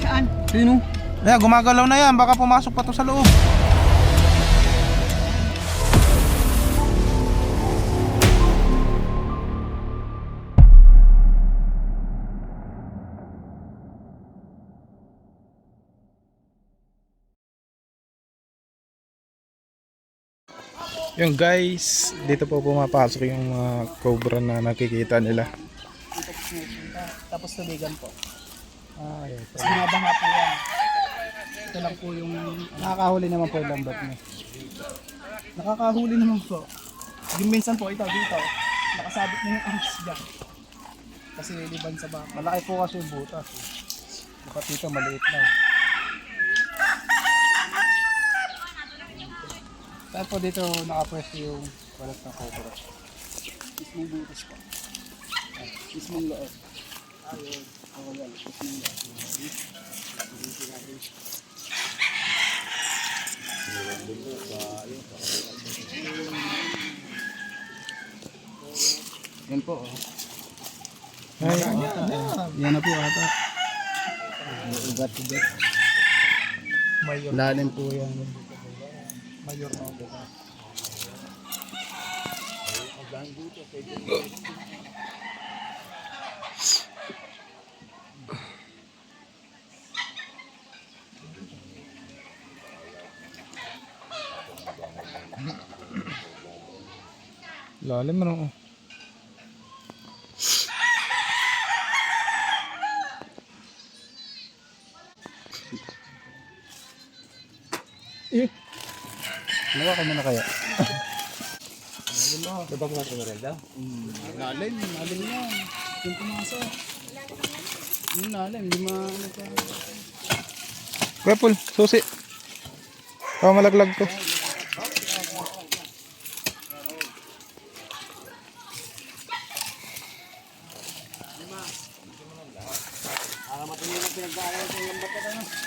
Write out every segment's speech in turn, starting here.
Saan? Sino? Ayan, gumagalaw na yan. Baka pumasok pa to sa loob. Yung guys, dito po pumapasok yung mga cobra na nakikita nila. Dito po sumusunta. Tapos tubigan po. Yun. Tapos binabaha po yan. Ito lang po yung nakakahuli naman po yung lambat niya. Nakakahuli naman po. Yung minsan po ito dito. Nakasabit na yung ahas dyan. Kasi liban sa baka. Malaki po kasi yung butas. Dapat dito maliit lang. Saan po dito nakapwesto yung walat ng cobra? Mismong butas po. Mismong loob. Ayun. Ako yan. Mismong loob. Yan po. Ay, Yan na po ata. Ugat-ugat. mayor. Lalim po yan. Mayor na ako. Lalim ano. Nawa ka na kaya? Diba ko natin Merelda? Lalim yan. Yung pumasok. Yung lalim, hindi ano pa. Kuya Paul, susi. Baka malaglag to.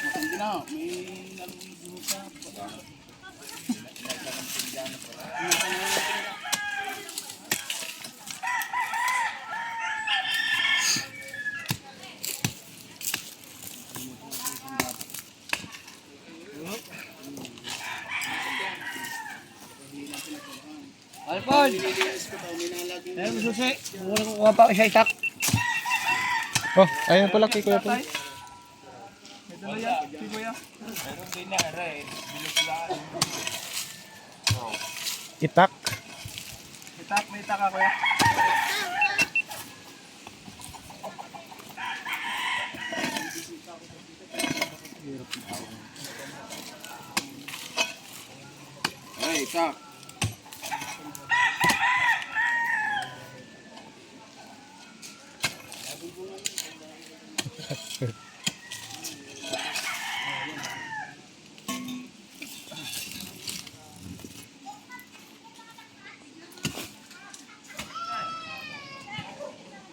Matindi na, may nalulunod ka. Alpon! Eh, susi. Kuha pa siya itak. Oh, ayun pala kay Kuya Paul. May dala yan, si Kuya. Itak. Itak, may itak ka Kuya. Ay, itak.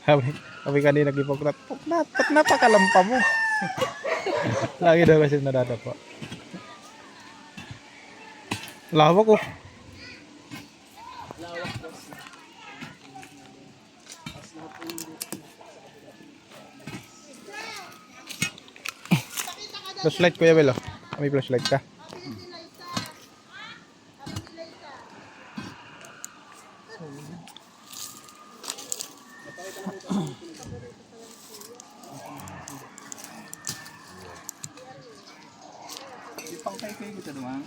Sabi kanina nag-ipokrat. Puknat, ba't napakalampa mo? Lagi daw kasi nadadapa. Lawak oh. Flashlight Kuya Bel oh. May flashlight ka. Ipang kay kita naman.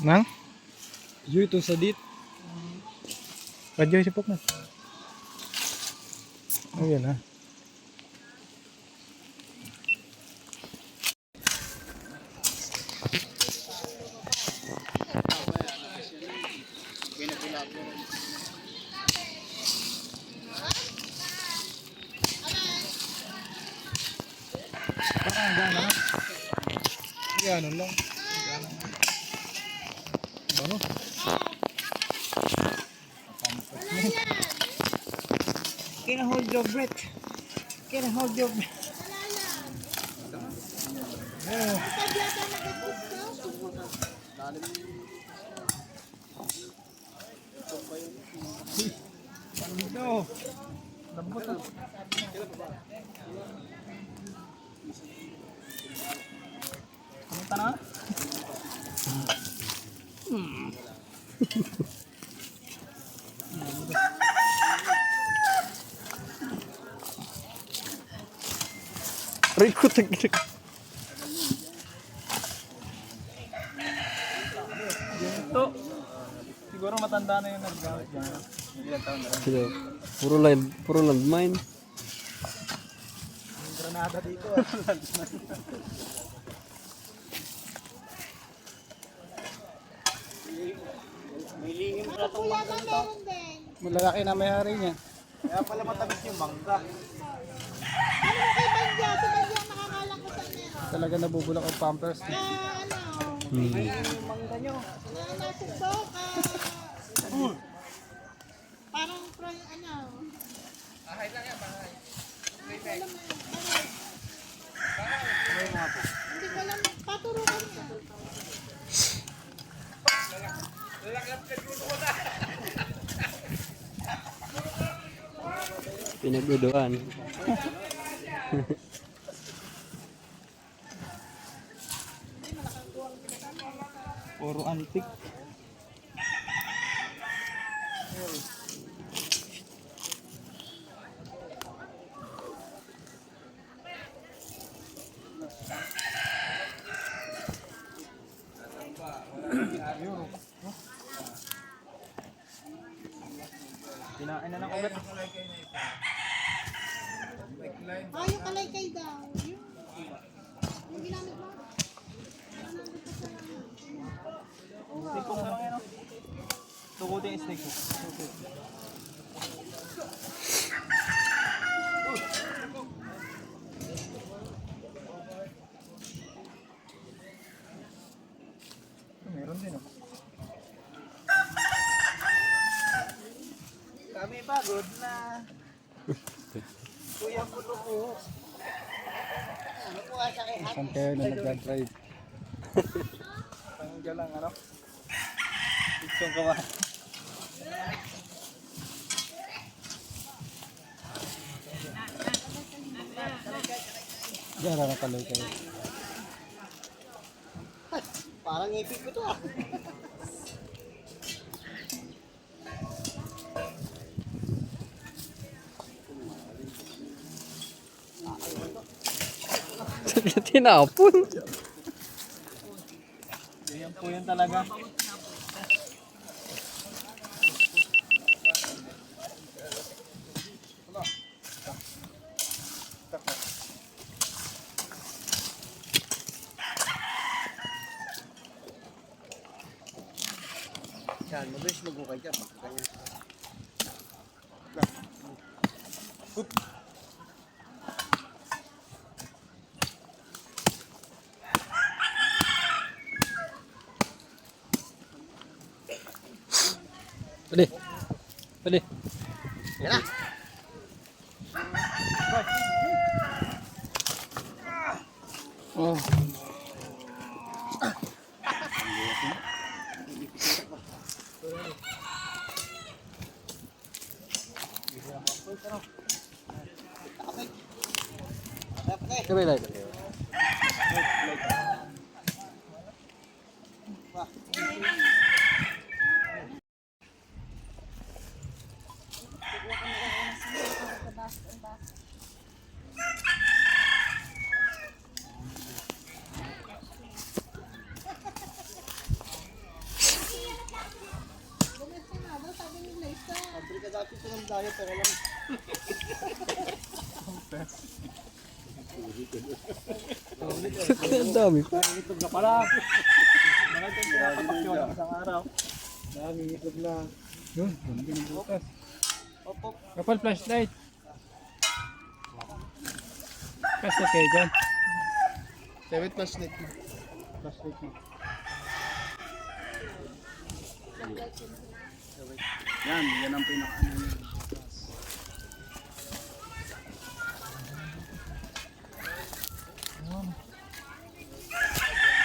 Nang? Yun ito sa dit. Radyo si Puknat. Oh yan ha. Ano lang. Ano? Can hold your breath. Can hold your breath. Ano? Lambot ah. Kamunta na? Rico taglik. Ito. Siguro matanda na yung naggamit dyan. Ilang taon na rin. Sila, puro landmine. Yung granada dito. Kuya ba meron din? Malalaki na may-ari niya. Kaya pala matamis yung mangga. Ano mo kay Banja? Si Banja nakakalang ko sa meron. Talaga nabubulok ang pampers. Ano? Mangga nyo. Nasugbo ka. Parang ano? Ahay lang yan, bahay. Hindi ko alam. Hindi ko alam. Paturukan niya. Pinagduduan. Puro antik. Kinain na ng ugat. Yung kalaykay daw. Yung ginamit mo. Steak kong sarang yan, no? Tukutin yung steak ko. Meron din, oh. Kami pagod na. Kuya puto ko. Ano po sa kay Ate? Saan kayo na nag-drive? Tanggal lang, ano? Gusto ko ba? Diyan na nakaloy kayo. Parang ipit ko to, ah. Tinapon. Yan po yan talaga. Yan, mabilis mag-ukay ka. Pwede. Pwede. Yan na. Oh. Kami lang. Bumagsin nga daw, sabi ni Liza. Pabri ka dati ito ng diet, pero lang. Ang dami pa. Itlog na pala. Mga ito pinapatak yun ng isang araw. Daming itlog na. Yun, hindi ng butas. Op, op. Kapal flashlight. Flashlight kayo dyan. David, flashlight mo. Flashlight mo. Yan ang pinaka-ano niya.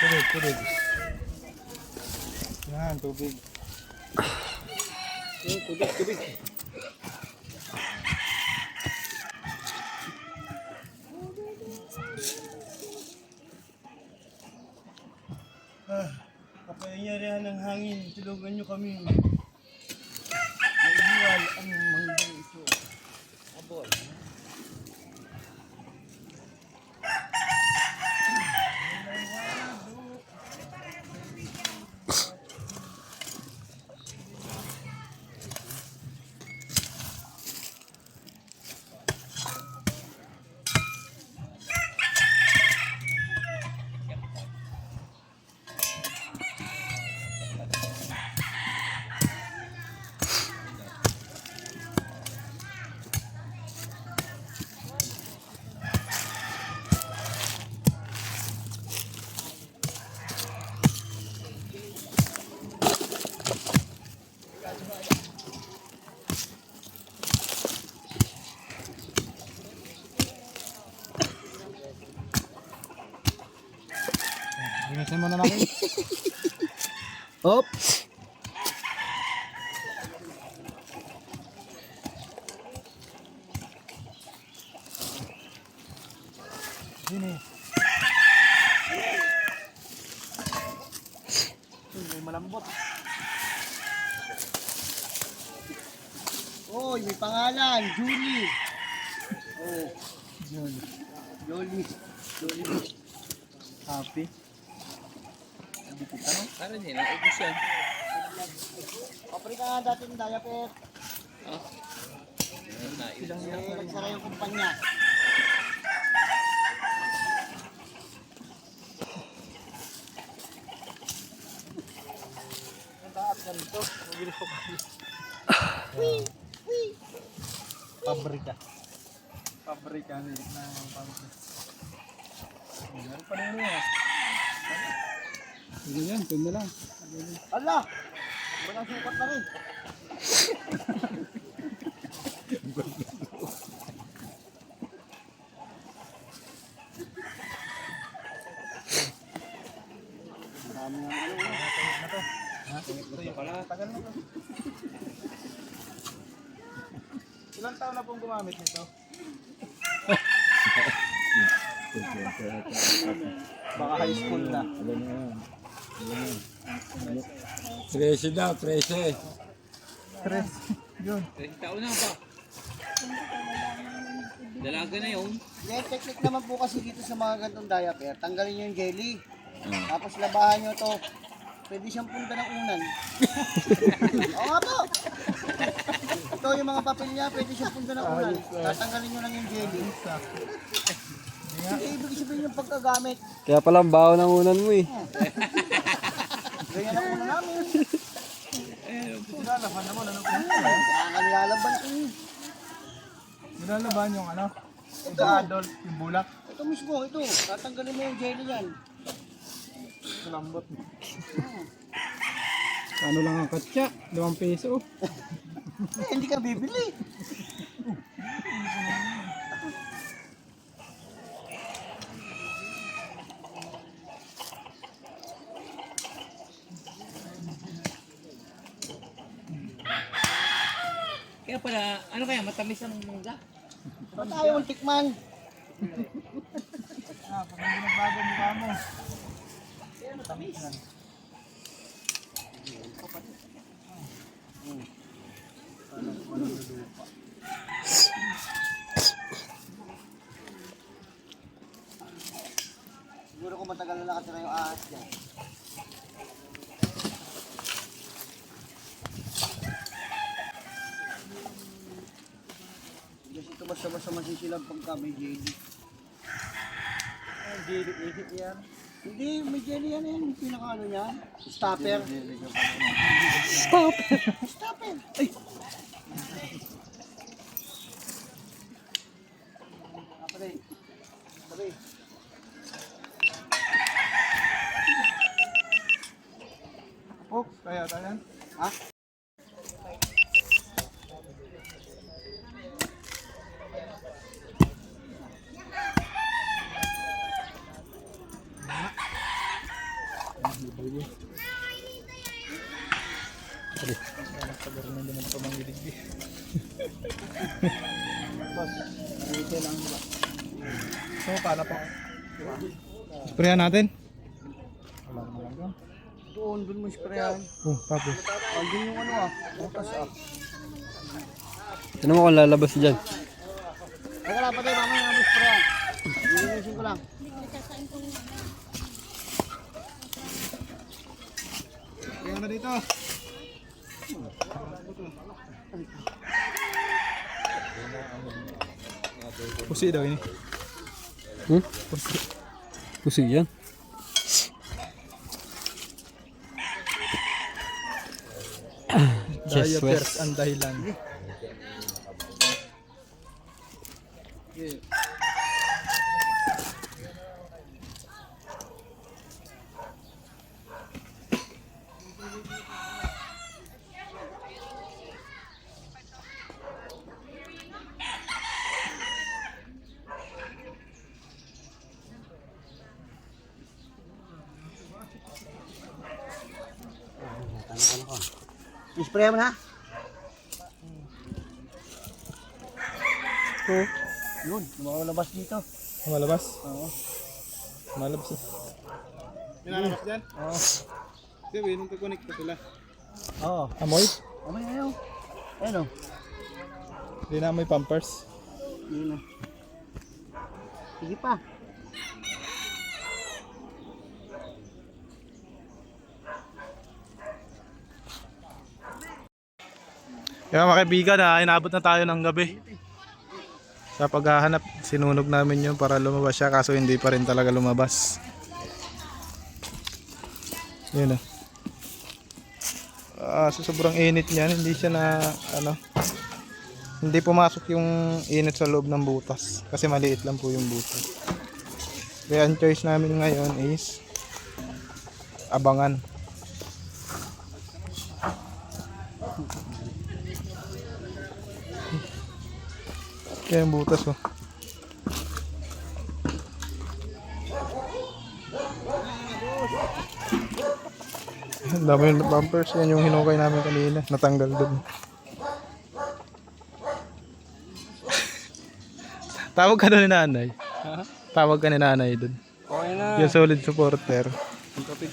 Tubig, tubig. Yan, tubig. Tubig. hangin, tulungan nyo kami. Naibuwal ang manghidang ito. Abol. Linisin mo na namin. Hop! Sini. May malambot. Oy, may pangalan, Julie. Oh, Julie. Happy. Ano niya? Naubos yan. Kapre ka nga dati ng diaper. Nagsara yung kumpanya. Ang taas ganito. Mabilis ko kayo. Pabrika. Pabrika ng pabrika. Meron pa rin yun. Sige yan, ito na lang. Ala! Walang sukat na rin. Marami nga ano. Na to. Ha? Ito yung pala. Tagal na to. Ilang taon na pong gumamit nito? Baka high school na. Prese daw, prese. Tres. Yun. 30 taon na pa. Dalaga na yun. Yung technique naman po kasi dito sa mga gantong diaper, tanggalin nyo yung jelly. Tapos labahan nyo to. Pwede siyang punta ng unan. Oo nga po. Ito yung mga papel niya, pwede siyang punta ng unan. Tatanggalin nyo lang yung jelly. Hindi ibig sabihin yung pagkagamit. Kaya palang baho ng unan mo eh. Ganyan ang unan namin. Nilalaban naman, ano po? Kaya nilalaban ko yun. Nilalaban yung ano? Ito, Adult, yung bulak. ito mismo, ito. Tatanggalin mo yung jelly yan. Lambot. Ano lang ang katsa? 2 peso. Hindi ka bibili. Kaya pala, ano kaya, matamis ang mangga? Ba't ayaw mong tikman? Pag hindi nagbago mukha mo. Siguro kung matagal na nakatira yung ahas dyan. Kasi ito basta-basta masisilang pagka may jelly. Jelly yan? Hindi, may jelly yan yan. Yung pinaka-ano niya. Stopper. Stopper! Stopper! Ay! Kapatid. Kapatid. Oh, kaya tayo. Ha? Dito lang ba? So, paano po? Sprayan natin. Wala naman lang. Doon mo sprayan. Oh, tapos. Andun yung ano butas Ano mo kung lalabas dyan? Teka lang, patay, mamaya namin sprayan. Lilinisin ko lang. Kaya na dito. Pusi daw ini. Pusi. Pusig yan. Diapers ang dahilan. Spray mo na. Oh, Yun, lumalabas dito. malabas. Oo. Malabas. Pinalabas dyan? Oo. Sige, nung kukunik ko sila. Oo. Amoy? Amay ayaw. Ayun o. Hindi na amoy pampers. Yun o. Sige pa. Kaya mga kaibigan, inabot na tayo ng gabi. Sa paghahanap, sinunog namin yun para lumabas siya kaso hindi pa rin talaga lumabas. Yun so sobrang init niyan, hindi siya na hindi pumasok yung init sa loob ng butas kasi maliit lang po yung butas. Kaya ang choice namin ngayon is abangan. Kaya yung butas oh. Ang dami yung bumpers. Yan yung hinukay namin kanina. Natanggal dun. Tawag ka doon ni nanay. Tawag ka ni nanay dun. Okay na. Yung solid supporter.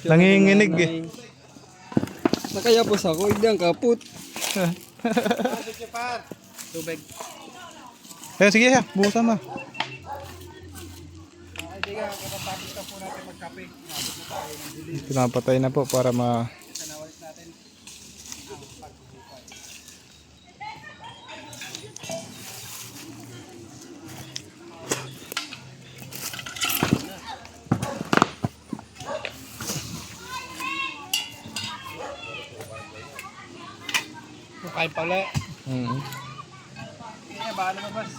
Nanginginig eh. Nakayapos ako, hindi ang kaput. Tubig. Ayun, sige ya. Bukasan mo. Pinapatay na po para ma... Kain pala. Mm. Kaya baka lumabas.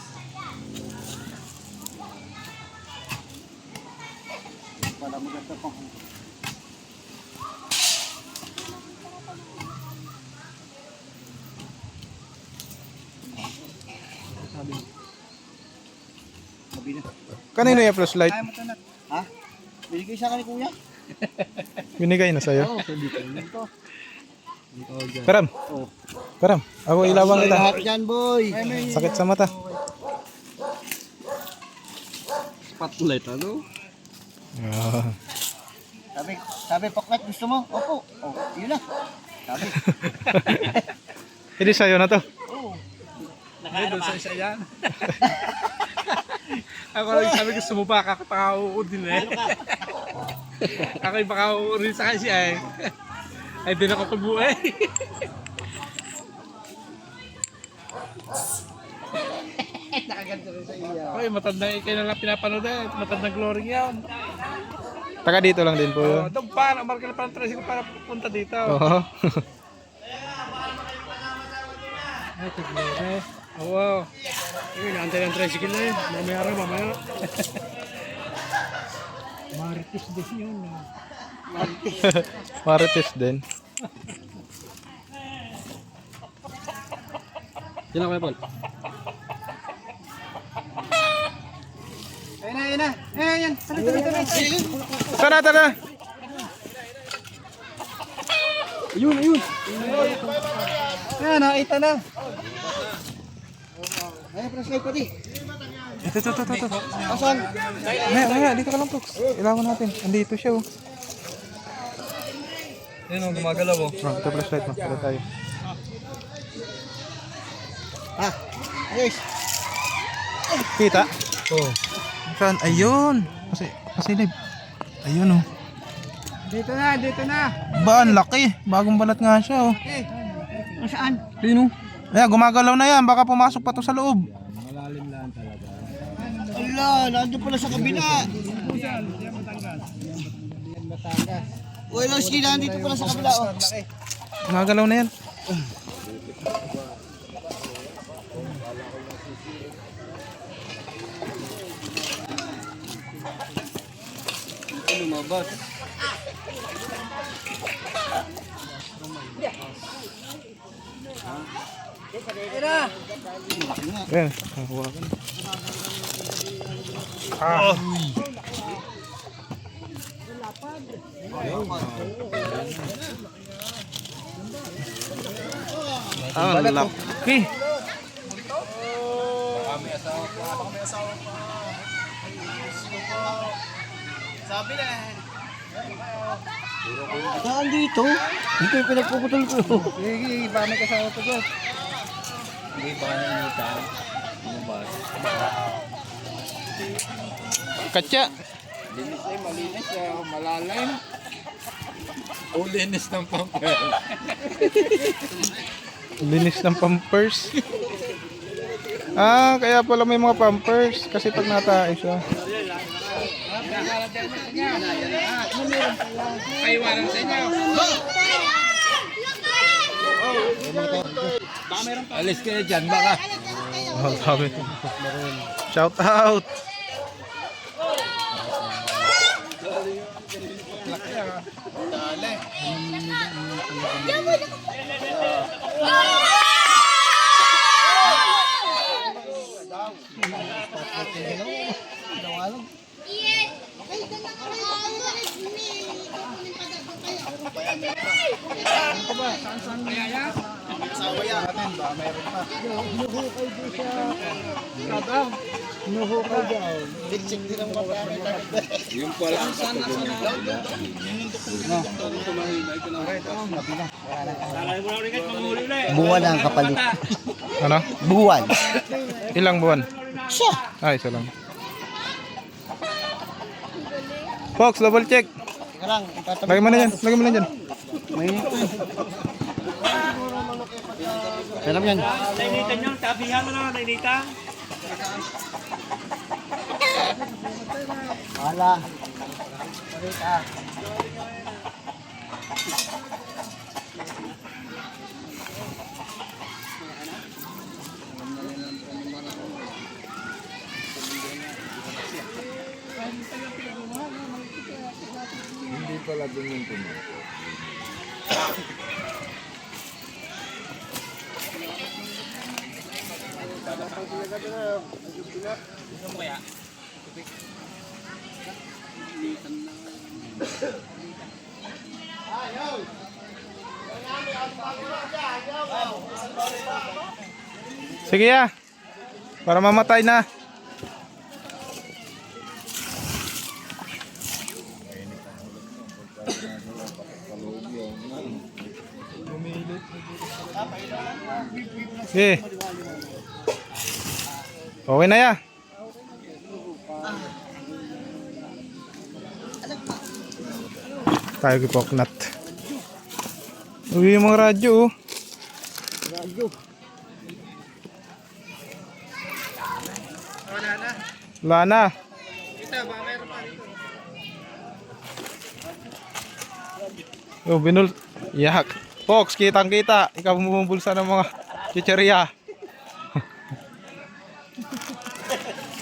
Wala mo ganda pa. Sabi na. Kanino yung flashlight? Kaya mo ito na. Ha? Binigay siya ka ni kuya? Binigay na sa'yo. Oo, hindi ko ito. Karam. Karam. Ako ilawang kita. Lahat dyan, boy. Sakit sa mata. Spotlight, ano? Ah. Sabi, paklat, gusto mo? Opo. Oh, yun na. Sabi. Hindi sa'yo na to. Oo. Doon sa isa yan. Ako lang sabi gusto mo pa, kakapakauko din eh. Ako yung pakauko rin sa kasi eh. Ay, di na ako kabuhay. Nakaganto rin sa iya. Ay, matanda kayo na lang pinapanood eh. Matandang glory yan. Taga dito lang din po yun. Doon pa, namarka na parang tricycle para pupunta dito. Oo. Ay, tiglory. Oo. Ayun, naantay ng tricycle na yun. Mamaya rin, mamaya. Marites din yun. Marites din. Yan ako, Paul. Ayun na, ayun na. Ayun, tuloy. Tara, tara. Ayun, ayun. Ayun, nakita na. Ayun, flashlight pati. Ito. Asan? Maya, dito ka lang, Pox. Ilawan natin. Andito siya, oh. Yun o, gumagalaw o. Oh, ito flashlight mo. Pala tayo. Ayos. Kita? Oo. Saan? Ayun! Pasilip. Ayun oh. Dito na. Ba, ang laki. Bagong balat nga siya oh. Saan? Sino? Ayan, gumagalaw na yan. Baka pumasok pa to sa loob. Ala, nandun pala sa kabila. Uy, Lorski, nandito pala sa kabila. Oh. Gumagalaw na yan. Ayan, hawakan. Ang laki. Sabi na. Saan dito? Dito yung pinagpuputol ko. Sige, ba may kasama ko dyan? Katya. Linis ay malinis siya, malalim. O linis ng pamper. Linis ng pampers. Ah, kaya pala may mga pampers. Kasi pag natae siya. Paiwanan sa inyo. Alis ka na dyan, baka. Oh, sabi. Shout out. Yung pala ang Buwan ang kapalit. Ano? Buwan. Ilang buwan? Siya. Ah, isa lang. Fox, double check. Teka lang, itatabi. Lagay mo na yan. Lagay mo na dyan. Mainit ko. Sarap yan. Nainitan nyo, tabihan mo na, nainitan. Hala. Balik ah. hindi pala dun yung tumo. Sige ya. Para mamatay na. Sige. Okay na ya. Tayo kipoknat. Uwi yung mga radyo oh. Wala na. Oh, binul. Yak. Fox, kitang kita. Ikaw bumubulsa ng mga chicheria.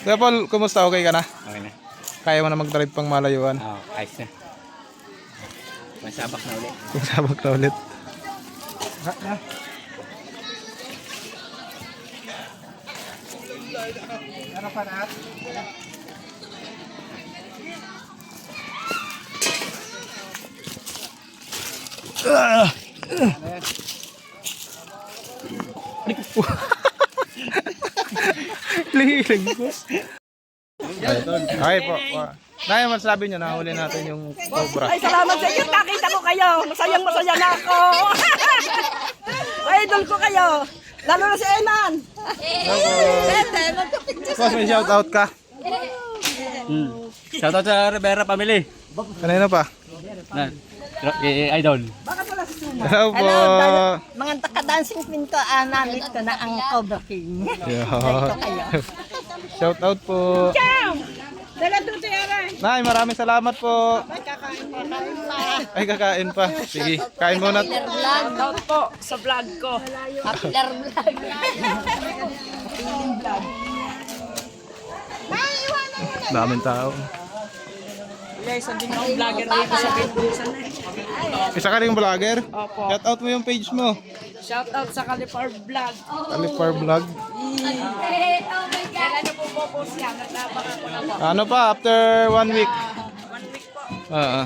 Kaya Paul, kumusta? Okay ka na? Okay na. Kaya mo na mag-drive pang malayuan? Oo, ayos na. Masabak na ulit. Magsabak na ulit. Liling boss. Ay po. Nay, masasabi nyo, nahuli natin yung cobra. Ay, salamat sa inyo. Nakita ko kayo. Masayang-masaya na ako. Idol ko kayo. Lalo na si Enan. Boss, may shoutout ka. Shoutout sa Rivera family. Kanina pa. Idol. Hello po. Mga taka-dancing queen ko, nalit ko na ang Cobra King. Yan. Shoutout po. Nay, maraming salamat po. Ay, kakain pa. Sige, kain muna. Shoutout po sa vlog ko. Hitler vlog. Daming tao. Guys, hindi na akong vlogger dito sa Pindusan. Isa ka rin vlogger? Opo. Shoutout mo yung page mo. Shoutout sa Calipar Vlog. Calipar Vlog. Kailan niyo po po yan? Naglaban ako na po. Ano pa, after 1 week? 1 week po. Oo.